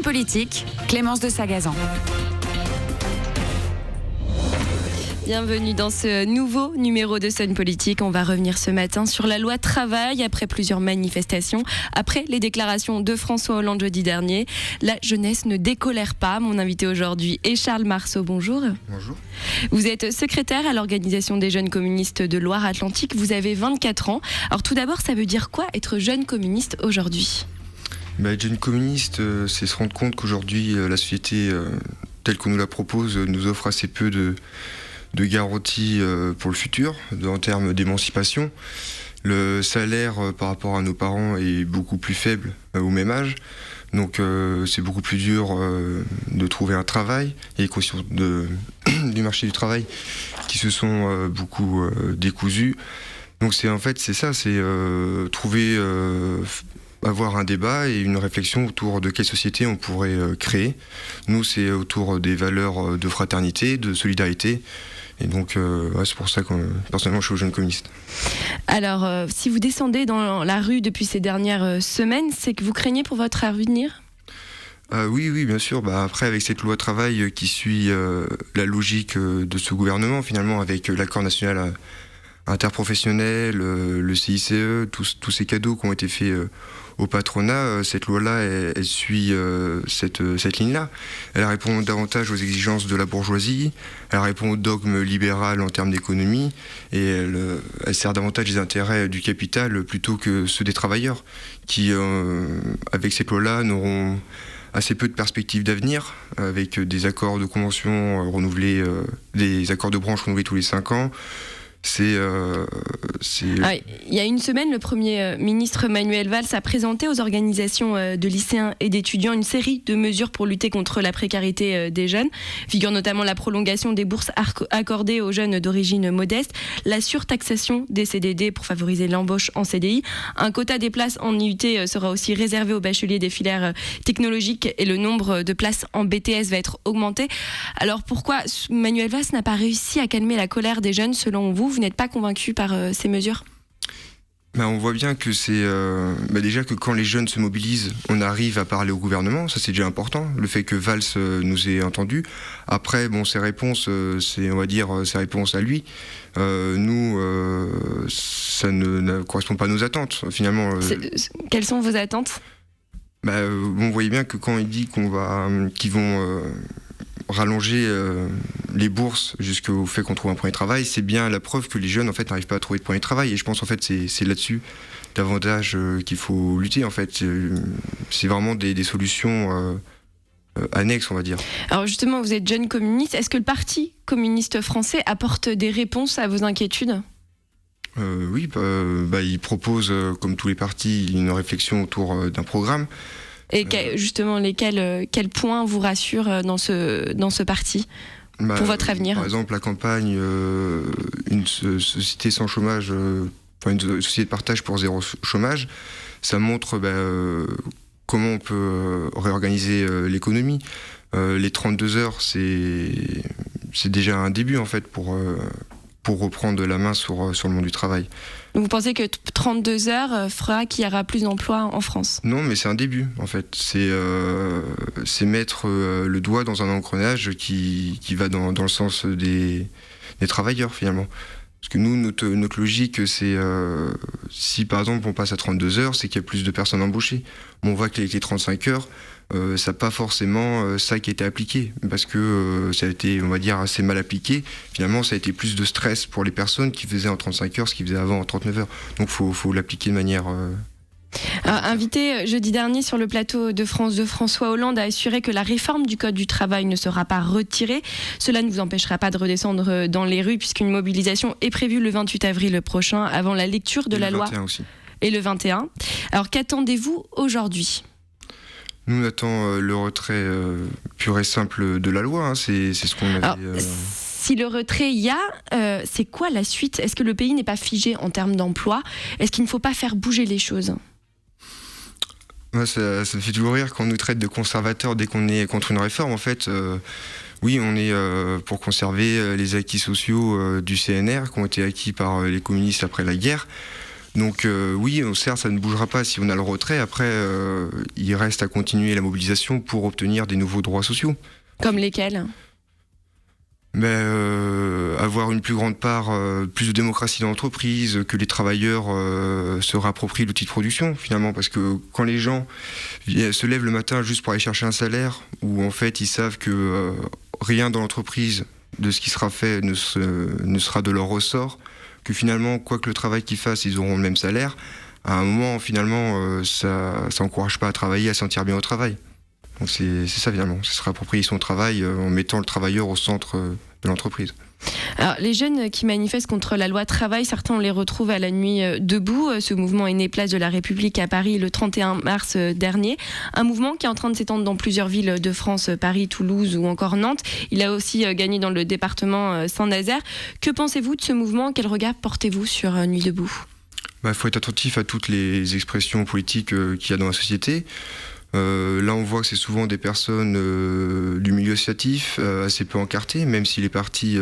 Sun Politique, Clémence de Sagazan. Bienvenue dans ce nouveau numéro de Sun Politique. On va revenir ce matin sur la loi travail après plusieurs manifestations, après les déclarations de François Hollande jeudi dernier. La jeunesse ne décolère pas. Mon invité aujourd'hui est Charles Marceau. Bonjour. Bonjour. Vous êtes secrétaire à l'Organisation des jeunes communistes de Loire-Atlantique. Vous avez 24 ans. Alors tout d'abord, ça veut dire quoi être jeune communiste aujourd'hui ? Être jeune communiste, c'est se rendre compte qu'aujourd'hui, la société telle qu'on nous la propose nous offre assez peu de garanties pour le futur, en termes d'émancipation. Le salaire par rapport à nos parents est beaucoup plus faible au même âge, donc c'est beaucoup plus dur de trouver un travail. Il y a les conditions du marché du travail qui se sont beaucoup décousues. Donc c'est trouver, avoir un débat et une réflexion autour de quelle société on pourrait créer. Nous, c'est autour des valeurs de fraternité, de solidarité. Et donc, c'est pour ça que personnellement, je suis jeune communiste. Alors, si vous descendez dans la rue depuis ces dernières semaines, c'est que vous craignez pour votre avenir ? Oui, bien sûr. Après, avec cette loi travail qui suit la logique de ce gouvernement, finalement, avec l'accord national interprofessionnel, le CICE, tous ces cadeaux qui ont été faits au patronat, cette loi-là, elle suit cette ligne-là. Elle répond davantage aux exigences de la bourgeoisie, elle répond au dogme libéral en termes d'économie, et elle sert davantage les intérêts du capital plutôt que ceux des travailleurs, qui, avec cette loi-là, n'auront assez peu de perspectives d'avenir, avec des accords de convention renouvelés, des accords de branche renouvelés tous les 5 ans. Il y a une semaine, le Premier ministre Manuel Valls a présenté aux organisations de lycéens et d'étudiants une série de mesures pour lutter contre la précarité des jeunes. Figure notamment la prolongation des bourses accordées aux jeunes d'origine modeste, la surtaxation des CDD pour favoriser l'embauche en CDI. Un quota des places en IUT sera aussi réservé aux bacheliers des filières technologiques et le nombre de places en BTS va être augmenté. Alors pourquoi Manuel Valls n'a pas réussi à calmer la colère des jeunes selon vous ? Vous n'êtes pas convaincu par ces mesures ? On voit bien que c'est déjà que quand les jeunes se mobilisent, on arrive à parler au gouvernement, ça c'est déjà important. Le fait que Valls nous ait entendus. Après, ses réponses, c'est on va dire ses réponses à lui. Nous, ça ne correspond pas à nos attentes finalement. Quelles sont vos attentes ? Vous voyez bien que quand il dit qu'ils vont rallonger les bourses jusqu'au fait qu'on trouve un premier travail, c'est bien la preuve que les jeunes en fait n'arrivent pas à trouver de premier travail. Et je pense en fait c'est là-dessus davantage qu'il faut lutter en fait. C'est vraiment des solutions annexes, on va dire. Alors justement, vous êtes jeune communiste. Est-ce que le Parti communiste français apporte des réponses à vos inquiétudes ? Oui, il propose, comme tous les partis, une réflexion autour d'un programme. Et justement, quels points vous rassurent dans ce parti pour votre avenir ? Par exemple, la campagne, une société sans chômage, une société de partage pour zéro chômage, ça montre comment on peut réorganiser l'économie. Les 32 heures, c'est déjà un début en fait pour reprendre la main sur le monde du travail. Donc vous pensez que 32 heures fera qu'il y aura plus d'emplois en France ? Non, mais c'est un début en fait. C'est mettre le doigt dans un engrenage qui va dans le sens des travailleurs finalement. Parce que nous, notre logique, c'est si par exemple on passe à 32 heures, c'est qu'il y a plus de personnes embauchées. On voit que les 35 heures, ça n'a pas forcément ça qui a été appliqué, parce que ça a été, on va dire, assez mal appliqué. Finalement, ça a été plus de stress pour les personnes qui faisaient en 35 heures ce qu'ils faisaient avant en 39 heures. Donc il faut l'appliquer de manière... Invité jeudi dernier sur le plateau de France 2, François Hollande a assuré que la réforme du Code du travail ne sera pas retirée. Cela ne vous empêchera pas de redescendre dans les rues, puisqu'une mobilisation est prévue le 28 avril prochain, avant la lecture de la loi. Le 21 aussi. Et le 21. Alors qu'attendez-vous aujourd'hui ? Nous, on attend le retrait pur et simple de la loi. C'est ce qu'on avait... Si le retrait y a, c'est quoi la suite ? Est-ce que le pays n'est pas figé en termes d'emploi ? Est-ce qu'il ne faut pas faire bouger les choses ? Moi, ça me fait toujours rire quand on nous traite de conservateurs dès qu'on est contre une réforme. En fait, oui, on est pour conserver les acquis sociaux du CNR qui ont été acquis par les communistes après la guerre. Donc oui, certes, ça ne bougera pas si on a le retrait. Après, il reste à continuer la mobilisation pour obtenir des nouveaux droits sociaux. Comme lesquels ? Mais avoir une plus grande part, plus de démocratie dans l'entreprise, que les travailleurs se réapproprient l'outil de production finalement, parce que quand les gens se lèvent le matin juste pour aller chercher un salaire, où en fait ils savent que rien dans l'entreprise de ce qui sera fait ne sera de leur ressort, que finalement quoi que le travail qu'ils fassent ils auront le même salaire, à un moment finalement ça encourage pas à travailler, à se sentir bien au travail. Donc c'est ça finalement, c'est se réapproprier son travail en mettant le travailleur au centre de l'entreprise. Alors, les jeunes qui manifestent contre la loi travail, certains on les retrouve à la nuit debout. Ce mouvement est né place de la République à Paris le 31 mars dernier. Un mouvement qui est en train de s'étendre dans plusieurs villes de France, Paris, Toulouse ou encore Nantes. Il a aussi gagné dans le département Saint-Nazaire. Que pensez-vous de ce mouvement ? Quel regard portez-vous sur Nuit debout ? Faut être attentif à toutes les expressions politiques qu'il y a dans la société. Là, on voit que c'est souvent des personnes du milieu associatif, assez peu encartées, même si les partis...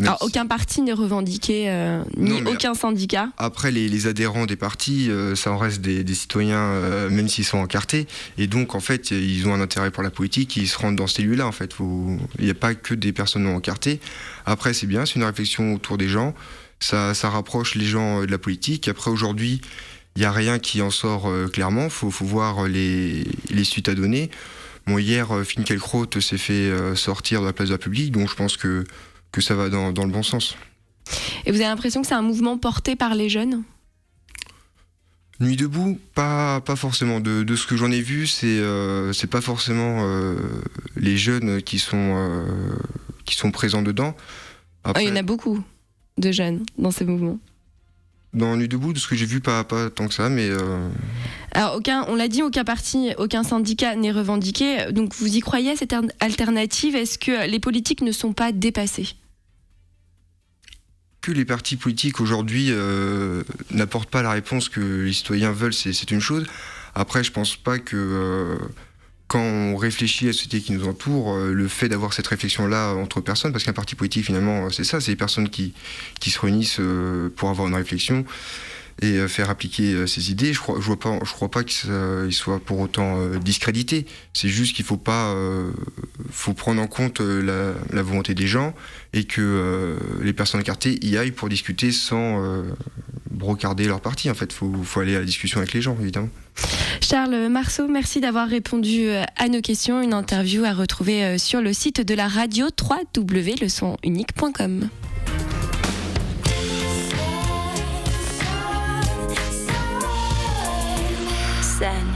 Alors, aucun parti n'est revendiqué, ni aucun syndicat. Après, les adhérents des partis, ça en reste des citoyens, même s'ils sont encartés. Et donc, en fait, ils ont un intérêt pour la politique, ils se rendent dans ces lieux-là, en fait. Il n'y a pas que des personnes non encartées. Après, c'est bien, c'est une réflexion autour des gens. Ça rapproche les gens de la politique. Après, aujourd'hui... Il n'y a rien qui en sort clairement, faut voir les suites à donner. Bon, hier, Finkielkraut s'est fait sortir de la place de la République, donc je pense que ça va dans le bon sens. Et vous avez l'impression que c'est un mouvement porté par les jeunes ? Nuit debout, pas forcément. De ce que j'en ai vu, c'est pas forcément les jeunes qui sont présents dedans. Après, il y en a beaucoup de jeunes dans ces mouvements. Dans Nuit debout, de ce que j'ai vu, pas tant que ça, mais... Alors, on l'a dit, aucun parti, aucun syndicat n'est revendiqué. Donc, vous y croyez à cette alternative ? Est-ce que les politiques ne sont pas dépassés ? Que les partis politiques, aujourd'hui, n'apportent pas la réponse que les citoyens veulent, c'est une chose. Après, je pense pas que... quand on réfléchit à la société qui nous entoure, le fait d'avoir cette réflexion-là entre personnes, parce qu'un parti politique, finalement, c'est ça, c'est les personnes qui se réunissent pour avoir une réflexion et faire appliquer ses idées. Je crois pas qu'il soit pour autant discrédité. C'est juste qu'il faut prendre en compte la volonté des gens et que les personnes écartées y aillent pour discuter sans brocarder leur parti. En fait, faut aller à la discussion avec les gens, évidemment. Charles Marceau, merci d'avoir répondu à nos questions. Une interview à retrouver sur le site de la radio www.lesonsuniques.com. Send